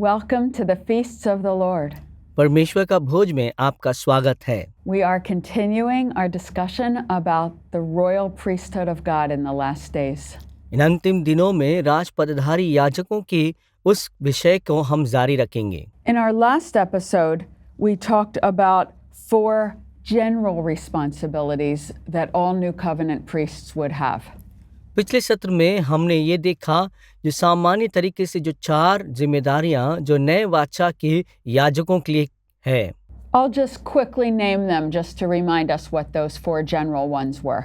Welcome to the feasts of the Lord. परमेश्वर का भोज में आपका स्वागत है। We are continuing our discussion about the royal priesthood of God in the last days. इन अंतिम दिनों में राजपदधारी याजकों के उस विषय को हम जारी रखेंगे। In our last episode, we talked about 4 general responsibilities that all new covenant priests would have. पिछले सत्र में हमने ये देखा जो सामान्य तरीके से जो 4 जिम्मेदारियां जो नए वाचा के याजकों के लिए है। I'll just quickly name them just to remind us what those 4 general ones were.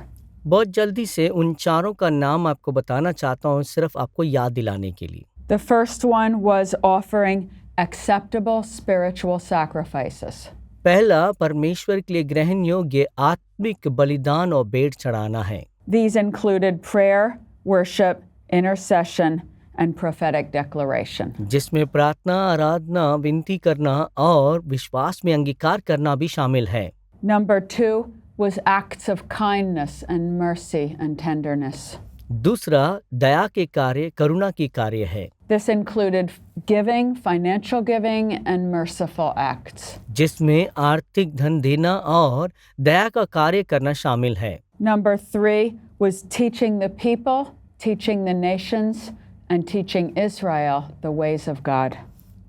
बहुत जल्दी से उन चारों का नाम आपको बताना चाहता हूँ, सिर्फ आपको याद दिलाने के लिए। The first one was offering acceptable spiritual sacrifices. पहला परमेश्वर के लिए ग्रहण योग्य आत्मिक बलिदान और भेंट चढ़ाना है। These included prayer, worship, intercession, and prophetic declaration. जिसमें प्रार्थना, आराधना, विनती करना और विश्वास में अंगीकार करना भी शामिल है। Number 2 was acts of kindness and mercy and tenderness. दूसरा दया के कार्य, करुणा की कार्य है। This included giving, financial giving, and merciful acts. जिसमें आर्थिक धन देना और दया का कार्य करना शामिल है। Number 3 was teaching the people, teaching the nations, and teaching Israel the ways of God.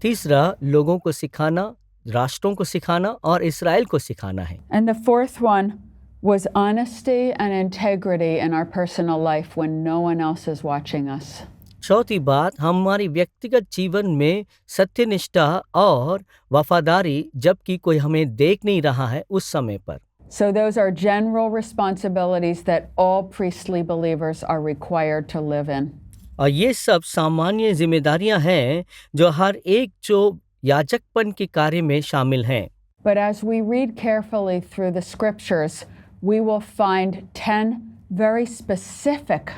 तीसरा लोगों को सिखाना, राष्ट्रों को सिखाना और इस्राएल को सिखाना है। And the fourth one was honesty and integrity in our personal life when no one else is watching us. चौथी बात, हमारी व्यक्तिगत जीवन में सत्यनिष्ठा और वफादारी जबकि कोई हमें देख नहीं रहा है उस समय पर। So those are general responsibilities that all priestly believers are required to live in. और ये सब सामान्य जिम्मेदारियां हैं जो हर एक जो याजकपन के कार्य में शामिल हैं। But as we read carefully through the scriptures, we will find 10 very specific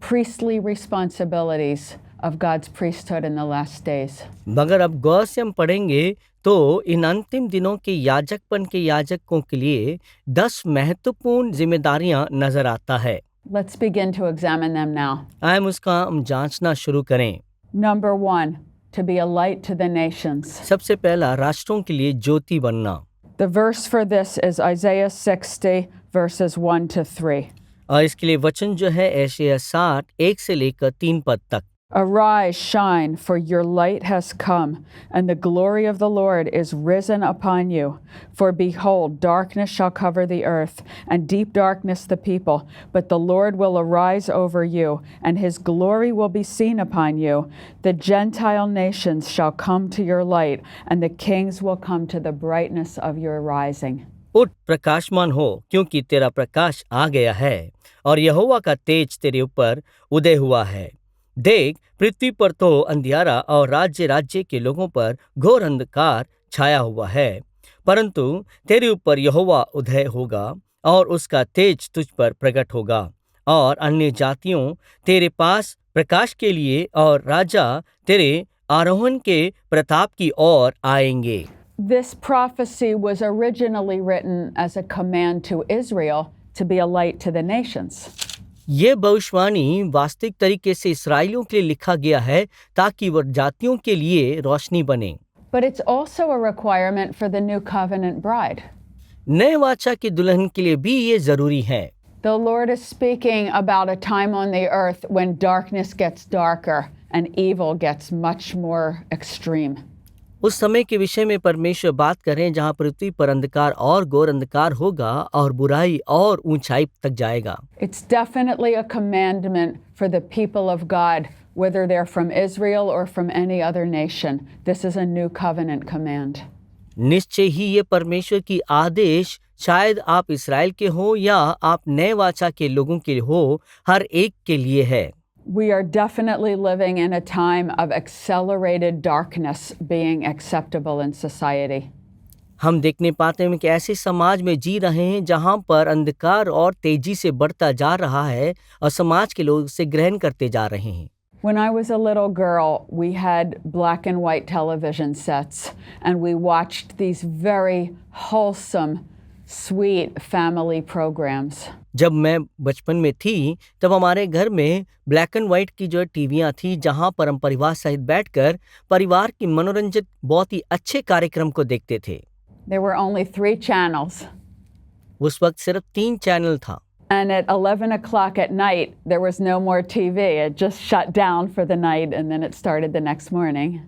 priestly responsibilities of God's priesthood in the last days. मगर अब गौर से हम पढ़ेंगे तो इन अंतिम दिनों के याजकपन के याजकों के लिए 10 महत्वपूर्ण जिम्मेदारियां नजर आता है। Let's begin to examine them now. आइए उसका हम जांचना शुरू करें। Number 1, to be a light to the nations. सबसे पहला राष्ट्रों के लिए ज्योति बनना। The verse for this is Isaiah 60 verses 1 to 3. और इसके लिए वचन जो है यशायाह 60 1 से लेकर 3 पद तक। Arise, shine, for your light has come, and the glory of the Lord is risen upon you. For behold, darkness shall cover the earth, and deep darkness the people. But the Lord will arise over you, and his glory will be seen upon you. The Gentile nations shall come to your light, and the kings will come to the brightness of your rising. उठ प्रकाशमान हो, क्योंकि तेरा प्रकाश आ गया है और यहोवा का तेज तेरे ऊपर उदय हुआ है। देख, पृथ्वी पर तो अंधियारा और राज्य राज्य के लोगों पर घोर अंधकार छाया हुआ है, परंतु तेरे ऊपर यहोवा उदय होगा और उसका तेज तुझ पर प्रकट होगा। और अन्य जातियों तेरे पास प्रकाश के लिए और राजा तेरे आरोहण के प्रताप की ओर आएंगे। This prophecy was originally written as a command to Israel to be a light to the nations. ये भविष्यवाणी वास्तविक तरीके से इस्राएलियों के लिए लिखा गया है ताकि वह जातियों के लिए रोशनी बने। But it's also a requirement for the new covenant bride. नए वाचा की दुल्हन के लिए भी ये जरूरी है। The Lord is speaking about a time on the earth when darkness gets darker and evil gets much more extreme. उस समय के विषय में परमेश्वर बात करें जहां पृथ्वी पर अंधकार और घोर अंधकार होगा और बुराई और ऊंचाई तक जाएगा। It's definitely a commandment for the people of God, whether they're from Israel or from any other nation. This is a new covenant command. निश्चय ही ये परमेश्वर की आदेश, शायद आप इस्राएल के हो या आप नए वाचा के लोगों के हो, हर एक के लिए है। We are definitely living in a time of accelerated darkness being acceptable in society. हम देखने पाते हैं कि ऐसे समाज में जी रहे हैं जहां पर अंधकार और तेजी से बढ़ता जा रहा है और समाज के लोग इसे ग्रहण करते जा रहे हैं। When I was a little girl, we had black and white television sets, and we watched these very wholesome sweet family programs. जब मैं बचपन में थी तब हमारे घर में ब्लैक एंड वाइट की जो टीवियां थी जहां पर हम परिवार सहित बैठकर परिवार की मनोरंजित बहुत ही अच्छे कार्यक्रम को देखते थे। There were only 3 channels. उस वक्त सिर्फ 3 चैनल था And at 11 o'clock at night, there was no more TV. It just shut down for the night and then it started the next morning.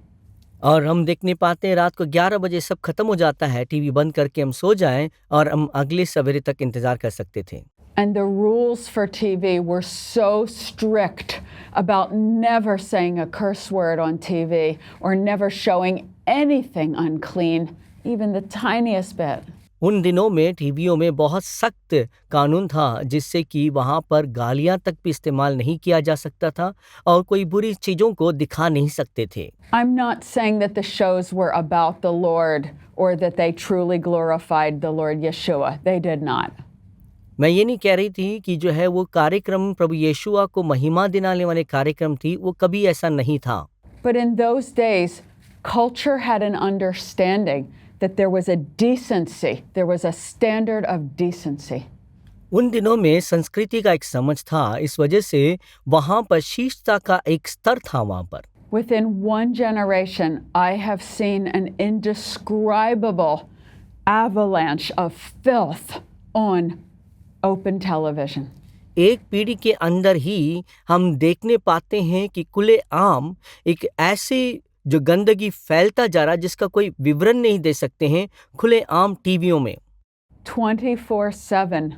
और हम देख नहीं पाते हैं। रात को 11 बजे सब खत्म हो जाता है, टीवी बंद करके हम सो जाएं और हम अगले सवेरे तक इंतजार कर सकते थे। And the rules for TV were so strict about never saying a curse word on TV or never showing anything unclean, even the tiniest bit. उन दिनों में टीवियों में बहुत सख्त कानून था जिससे कि वहां पर गालियां तक भी इस्तेमाल नहीं किया जा सकता था और कोई बुरी चीजों को दिखा नहीं सकते थे। I'm not saying that the shows were about the Lord or that they truly glorified the Lord Yeshua. They did not. मैं ये नहीं कह रही थी कि जो है वो कार्यक्रम प्रभु यीशुआ को महिमा दिलाने वाले कार्यक्रम थी, वो कभी ऐसा नहीं था। But in those days, culture had an understanding that there was a decency, there was a standard of decency. उन दिनों में संस्कृति का एक समझ था, इस वजह से वहां पर शिष्टता का एक स्तर था वहां पर। Within one generation, I have seen an indescribable avalanche of filth on open television. एक पीढ़ी के अंदर ही हम देखने पाते हैं कि खुलेआम एक ऐसे जो गंदगी फैलता जा रहा जिसका कोई विवरण नहीं दे सकते हैं खुलेआम टीवियों में। 24/7,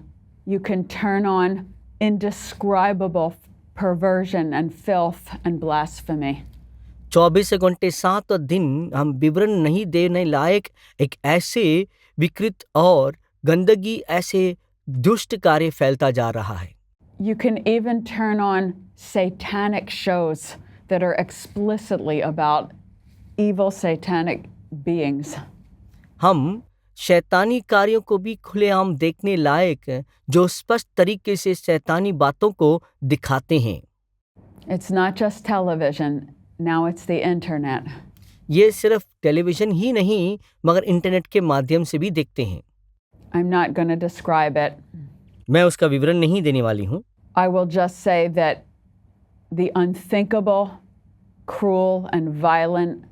you can turn on indescribable perversion and filth and blasphemy. 24 घंटे 7 दिन हम विवरण नहीं देने लायक एक ऐसे विकृत और गंदगी ऐसे दुष्ट कार्य फैलता जा रहा है। You can even turn on satanic shows that are explicitly about evil satanic beings. हम शैतानी कार्यों को भी खुलेआम देखने लायक जो स्पष्ट तरीके से शैतानी बातों को दिखाते हैं। It's not just television, now it's the internet. ये सिर्फ टेलीविजन ही नहीं मगर इंटरनेट के माध्यम से भी देखते हैं। I'm not going to describe it. मैं उसका विवरण नहीं देने वाली हूँ। I will just say that the unthinkable, cruel, and violent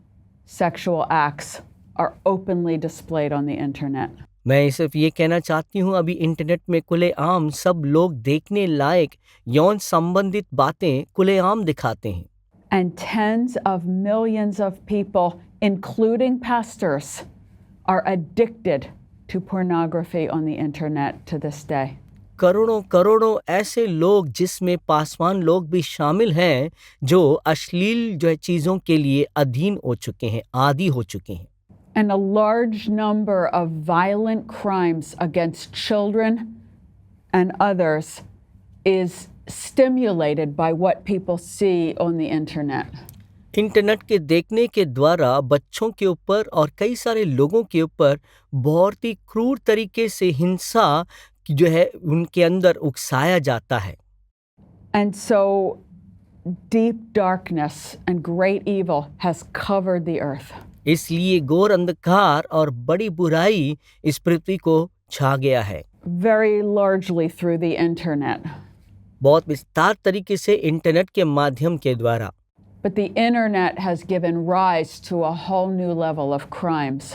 sexual acts are openly displayed on the internet. मैं सिर्फ ये कहना चाहती हूँ अभी इंटरनेट में खुलेआम सब लोग देखने लायक यौन संबंधित बातें खुलेआम दिखाते हैं। And tens of millions of people, including pastors, are addicted to pornography on the internet to this day. करोड़ों करोड़ों ऐसे लोग जिसमें पासवान लोग भी शामिल हैं जो अश्लील जो है चीज़ों के लिए अधीन हो चुके हैं, आदी हो चुके हैं। And a large number of violent crimes against children and others is stimulated by what people see on the internet. Internet के देखने के द्वारा बच्चों के ऊपर और कई सारे लोगों के ऊपर बहुत ही क्रूर तरीके से हिंसा जो है उनके अंदर उकसाया जाता है। And so deep darkness and great evil has covered the earth. इसलिए घोर अंधकार और बड़ी बुराई इस पृथ्वी को छा गया है। Very largely through the internet. बहुत विस्तार तरीके से इंटरनेट के माध्यम के द्वारा। But the internet has given rise to a whole new level of crimes.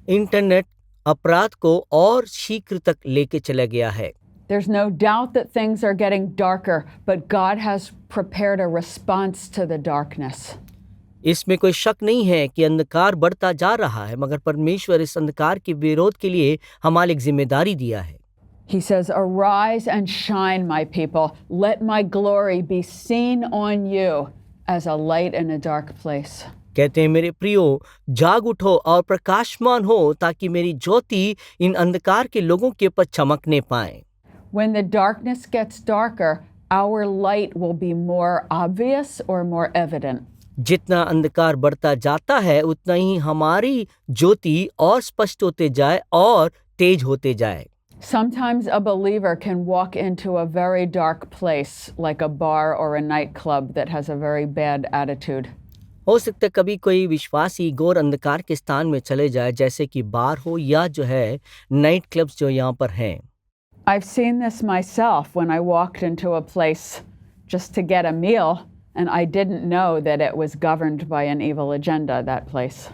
Internet अपराध को और शीघ्र तक लेके चला गया है। There's no doubt that things are getting darker, but God has prepared a response to the darkness. इसमें कोई शक नहीं है कि अंधकार बढ़ता जा रहा है मगर परमेश्वर इस अंधकार के विरोध के लिए हमारी एक जिम्मेदारी दिया है। He says, "Arise and shine, my people. Let my glory be seen on you as a light in a dark place." कहते हैं मेरे प्रियो जाग उठो और प्रकाशमान हो ताकि मेरी ज्योति इन अंधकार के लोगों के ऊपर चमकने पाए। When the darkness gets darker, our light will be more obvious or more evident. जितना अंधकार बढ़ता जाता है उतना ही हमारी ज्योति और स्पष्ट होते जाए और तेज होते जाए। Sometimes a believer can walk into a very dark place like a bar or a nightclub that has a very bad attitude. हो सकता है कभी कोई विश्वासी घोर अंधकार के स्थान में चले जाए, जैसे कि बार हो या जो है नाइट क्लब्स जो यहाँ पर हैं। I've seen this myself when I walked into a place just to get a meal, and I didn't know that it was governed by an evil agenda, that place.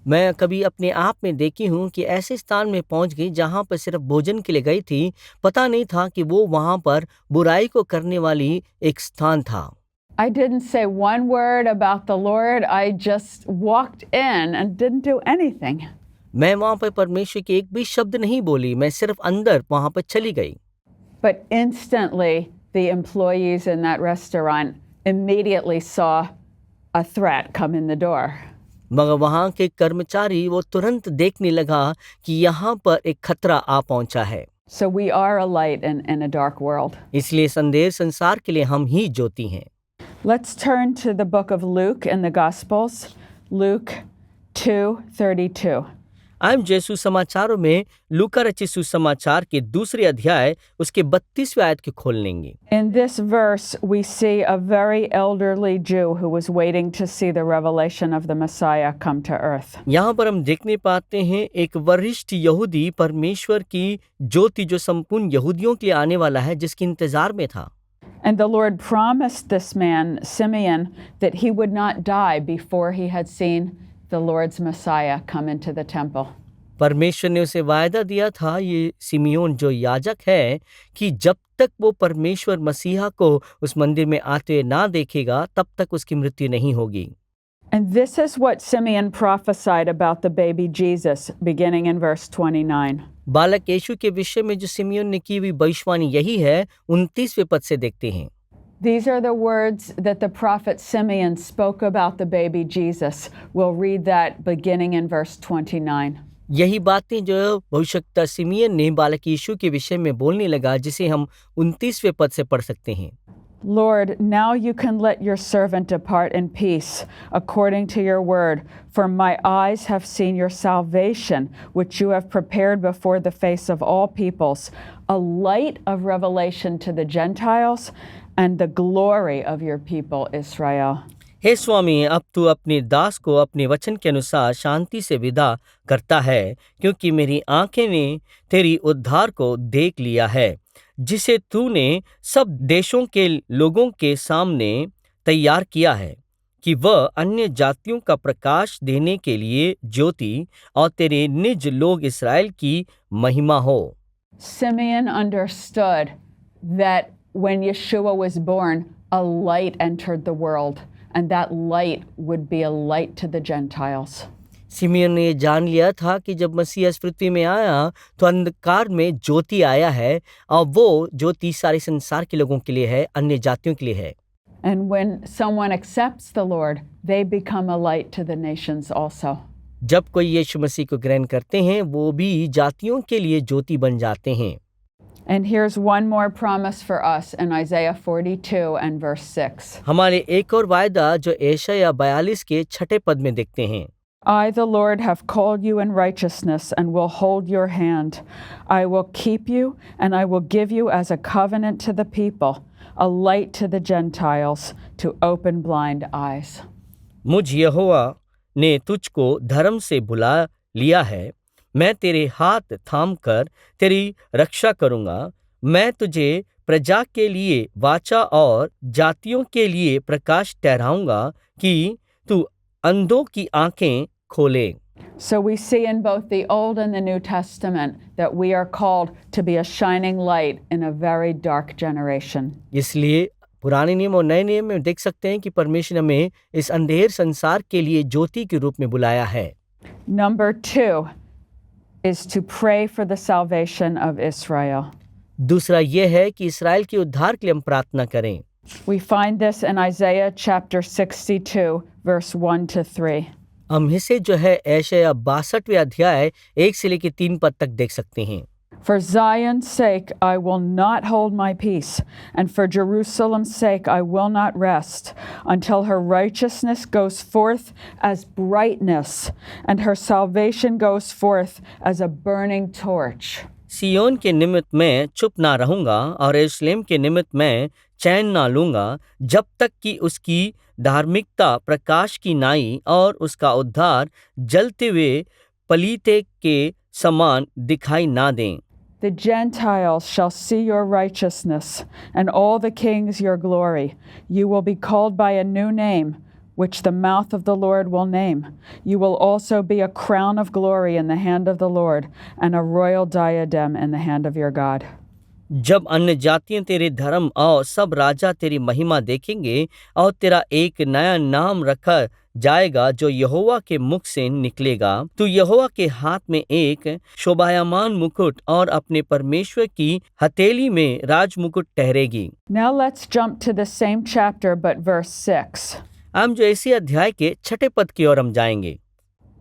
मैं कभी अपने आप में देखी हूँ कि ऐसे स्थान में पहुँच गई जहाँ पर सिर्फ भोजन के लिए गई थी, पता नहीं था कि वो वहाँ पर बुराई को करने वाली एक स्थान था। I didn't say one word about the Lord. I just walked in and didn't do anything. मैं वहाँ पर परमेश्वर के एक भी शब्द नहीं बोली, मैं सिर्फ अंदर वहाँ पर चली गई। But instantly, the employees in that restaurant immediately saw a threat come in the door. मगर वहाँ के कर्मचारी वो तुरंत देखने लगा कि यहाँ पर एक खतरा आ पहुँचा है। So we are a light in a dark world. इसलिए संदेह संसार के लिए हम ही ज्योति हैं। Let's turn to the book of Luke in the Gospels, Luke 2:32. आज जो सुसमाचारों में लूका रचित सुसमाचार के दूसरे अध्याय उसके 32वें आयत को खोल लेंगे। In this verse, we see a very elderly Jew who was waiting to see the revelation of the Messiah come to earth. यहाँ पर हम देखने पाते हैं एक वरिष्ठ यहूदी परमेश्वर की ज्योति जो संपूर्ण यहूदियों के लिए आने वाला है, जिसके इंतजार में था। And the Lord promised this man, Simeon, that he would not die before he had seen the Lord's Messiah come into the temple. परमेश्वर ने उसे वायदा दिया था, ये सिमियोन जो याजक है, कि जब तक वो परमेश्वर मसीहा को उस मंदिर में आते ना देखेगा तब तक उसकी मृत्यु नहीं होगी। And this is what Simeon prophesied about the baby Jesus, beginning in verse 29. बालक यीशु के विषय में जो सिमियोन ने की हुई भविष्यवाणी यही है, 29वें पद से देखते हैं। These are the words that the prophet Simeon spoke about the baby Jesus. We'll read that beginning in verse 29. यही बातें जो भविष्यवक्ता सिमियन ने बालक यीशु के विषय में बोलने लगा, जिसे हम 29वें पद से पढ़ सकते हैं। Lord, now you can let your servant depart in peace, according to your word, for my eyes have seen your salvation, which you have prepared before the face of all peoples, a light of revelation to the Gentiles and the glory of your people Israel. हे स्वामी, अब तू अपने दास को अपने वचन के अनुसार शांति से विदा करता है, क्योंकि मेरी आंखें ने तेरी उद्धार को देख लिया है, जिसे तूने सब देशों के लोगों के सामने तैयार किया है, कि वह अन्य जातियों का प्रकाश देने के लिए ज्योति और तेरे निज लोग इस्राएल की महिमा हो। Simeon understood that when Yeshua was born, a light entered the world, and that light would be a light to the Gentiles. Simian ने ये जान लिया था कि जब मसीह इस पृथ्वी में आया तो अंधकार में ज्योति आया है, और वो ज्योति सारे संसार के लोगों के लिए है, अन्य जातियों के लिए है। And when someone accepts the Lord, they become a light to the nations also. जब कोई यीशु मसीह को ग्रहण करते हैं, वो भी जातियों के लिए ज्योति बन जाते हैं। And here's one more promise for us in Isaiah 42 and verse 6. हमारे एक और वायदा जो यशायाह 42 के 6 पद में देखते हैं। I, the Lord, have called you in righteousness and will hold your hand. I will keep you and I will give you as a covenant to the people, a light to the Gentiles, to open blind eyes. मुझ यहोवा ने तुझको धर्म से बुला लिया है, मैं तेरे हाथ थाम कर तेरी रक्षा करूंगा, मैं तुझे प्रजा के लिए वाचा और जातियों के लिए प्रकाश ठहराऊंगा, कि तू अंधों की आंखें खोले। So we see in both the Old and the New Testament that we are called to be a shining light in a very dark generation. इसलिए पुराने नियम और नए नियम में देख सकते हैं कि परमेश्वर ने हमें इस अंधेर संसार के लिए ज्योति के रूप में बुलाया है। Number 2 is to pray for the salvation of Israel. दूसरा यह है कि इस्राएल के उद्धार के लिए हम प्रार्थना करें। We find this in Isaiah chapter 62, verse 1 to 3. हम इसे जो है यशायाह 62वें अध्याय 1 से लेकर 3 पद तक देख सकते हैं। For Zion's sake I will not hold my peace, and for Jerusalem's sake I will not rest, until her righteousness goes forth as brightness, and her salvation goes forth as a burning torch. सियोन के निमित्त मैं चुप ना रहूंगा और यरूशलेम के निमित्त मैं चैन ना लूंगा जब तक कि उसकी धार्मिकता प्रकाश की नाई और उसका उद्धार जलते हुए पलीते के समान दिखाई ना दें। The Gentiles shall see your righteousness, and all the kings your glory. You will be called by a new name, which the mouth of the Lord will name. You will also be a crown of glory in the hand of the Lord, and a royal diadem in the hand of your God. जब अन्य जातियां तेरे धर्म और सब राजा तेरी महिमा देखेंगे और तेरा एक नया नाम रखा जाएगा जो यहोवा के मुख से निकलेगा, तू यहोवा के हाथ में एक शोभायमान मुकुट और अपने परमेश्वर की हथेली में राजमुकुट ठहरेगी। Now let's jump to the same chapter but verse 6. हम जो इसी अध्याय के 6 पद की ओर हम जाएंगे।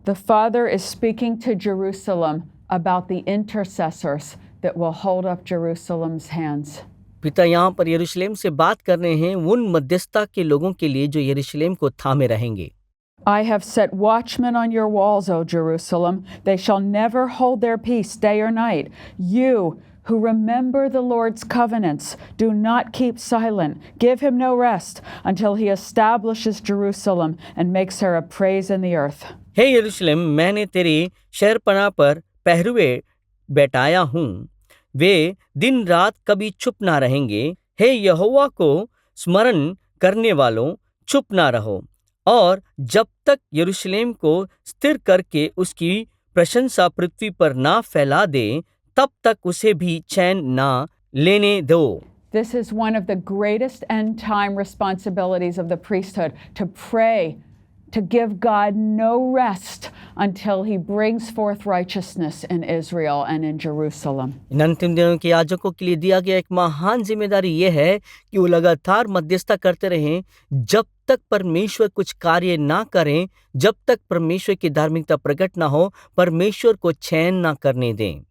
The Father is speaking to Jerusalem about the intercessors that will hold up Jerusalem's hands. पिता यहाँ पर यरूशलेम से बात कर रहे हैं उन मध्यस्थता के लोगों के लिए जो यरूशलेम को थामे रहेंगे। I have set watchmen on your walls, O Jerusalem. They shall never hold their peace day or night. You who remember the Lord's covenants, do not keep silent. Give him no rest until he establishes Jerusalem and makes her a praise in the earth. हे यरूशलेम, मैंने तेरे शहरपनाह पर पहरुए बैठाया हूँ, वे दिन रात कभी चुप ना रहेंगे। हे यहोवा को स्मरण करने वालों, चुप ना रहो, और जब तक यरूशलेम को स्थिर करके उसकी प्रशंसा पृथ्वी पर ना फैला दे, तब तक उसे भी चैन ना लेने दो। This is one of the greatest end time responsibilities of the priesthood, to pray, to give God no rest until he brings forth righteousness in Israel and in Jerusalem. इन अंतिम दिनों के याजकों के लिए दिया गया एक महान जिम्मेदारी यह है कि वो लगातार मध्यस्थता करते रहें जब तक परमेश्वर कुछ कार्य ना करें, जब तक परमेश्वर की धार्मिकता प्रकट ना हो, परमेश्वर को चैन ना करने दें।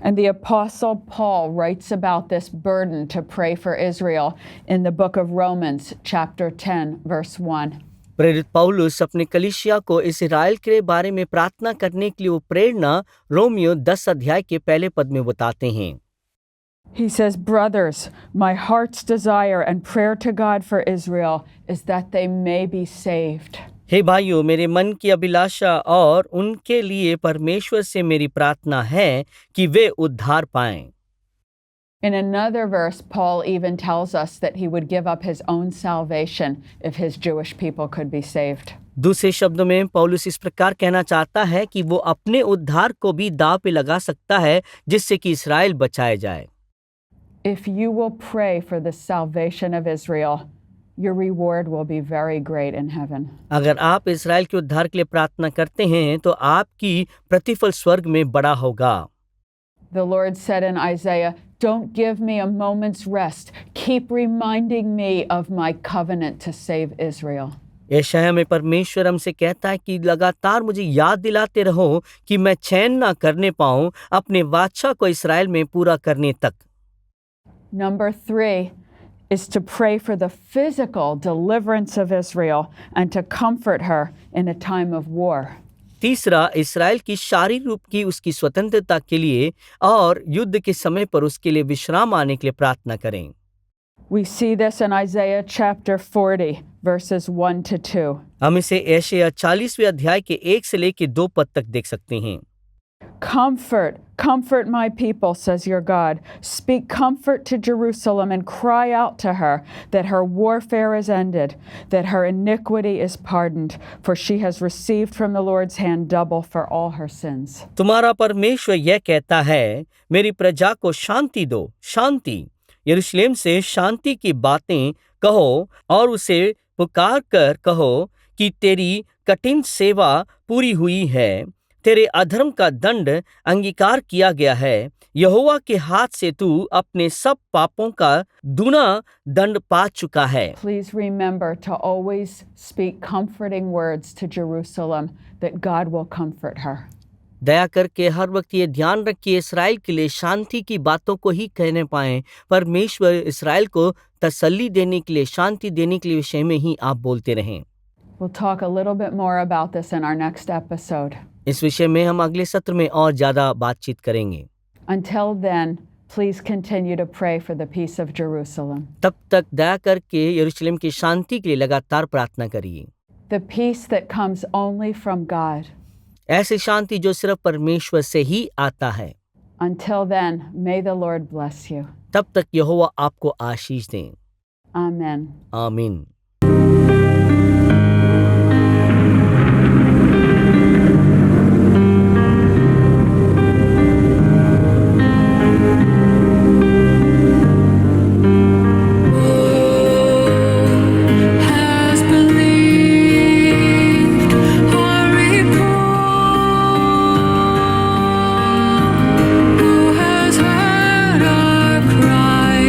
And the Apostle Paul writes about this burden to pray for Israel in the book of Romans, chapter 10, verse 1. प्रेरित पौलुस अपने कलीसिया को इस्राएल के बारे में प्रार्थना करने के लिए वो प्रेरणा रोमियो 10 अध्याय के पहले पद में बताते हैं। He says, "Brothers, my heart's desire and prayer to God for Israel is that they may be saved." हे भाइयों, मेरे मन की अभिलाषा और उनके लिए परमेश्वर से मेरी प्रार्थना है कि वे उद्धार पाएं। In another verse, Paul even tells us that he would give up his own salvation if his Jewish people could be saved. दूसरे शब्दों में पौलुस इस प्रकार कहना चाहता है कि वो अपने उद्धार को भी दांव पे लगा सकता है जिससे कि इस्राएल बचाए जाए। If you will pray for the salvation of Israel, your reward will be very great in heaven. अगर आप इस्राएल के उद्धार के लिए प्रार्थना करते हैं तो आपकी प्रतिफल स्वर्ग में बड़ा होगा। The Lord said in Isaiah, "Don't give me a moment's rest. Keep reminding me of my covenant to save Israel." यशायाह में परमेश्वर हमसे कहता है कि लगातार मुझे याद दिलाते रहो कि मैं चैन ना करने पाऊं अपने वाचा को इस्राएल में पूरा करने तक। Number 3 is to pray for the physical deliverance of Israel and to comfort her in a time of war. तीसरा, इस्राएल की शारीरिक रूप की उसकी स्वतंत्रता के लिए और युद्ध के समय पर उसके लिए विश्राम आने के लिए प्रार्थना करें। We see this in Isaiah chapter 40, verses 1 to 2. हम इसे यशायाह 40वें अध्याय के 1 से लेकर 2 पद तक देख सकते हैं। Comfort, comfort my people, says your God. Speak comfort to Jerusalem and cry out to her that her warfare is ended, that her iniquity is pardoned, for she has received from the Lord's hand double for all her sins. तुम्हारा परमेश्वर यह कहता है, मेरी प्रजा को शांति दो, शांति। यरूशलेम से शांति की बातें कहो और उसे पुकार कर कहो कि तेरी कठिन सेवा पूरी हुई है, तेरे अधर्म का दंड अंगीकार किया गया है। यहोवा के हाथ से तू अपने सब पापों का दूना दंड पा चुका है। Please remember to always speak comforting words to Jerusalem, that God will comfort her. दया करके हर वक्त ये ध्यान रखिए इस्राएल के लिए शांति की बातों को ही कहने पाएं। परमेश्वर इस्राएल को तसल्ली देने के लिए, शांति देने के लिए विषय में ही आप बोलते रहें। We'll talk a little bit more about this in our next episode. इस विषय में हम अगले सत्र में और ज्यादा बातचीत करेंगे। Until then, Please continue to pray for the peace of Jerusalem. तब तक दया करके यरूशलेम की शांति के लिए लगातार प्रार्थना करिए। The peace that comes only from God. ऐसी शांति जो सिर्फ परमेश्वर से ही आता है। Until then, may the Lord bless you. तब तक यहोवा आपको आशीष दें। Amen. आमीन। Has believed our report, who has heard our cry.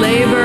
labor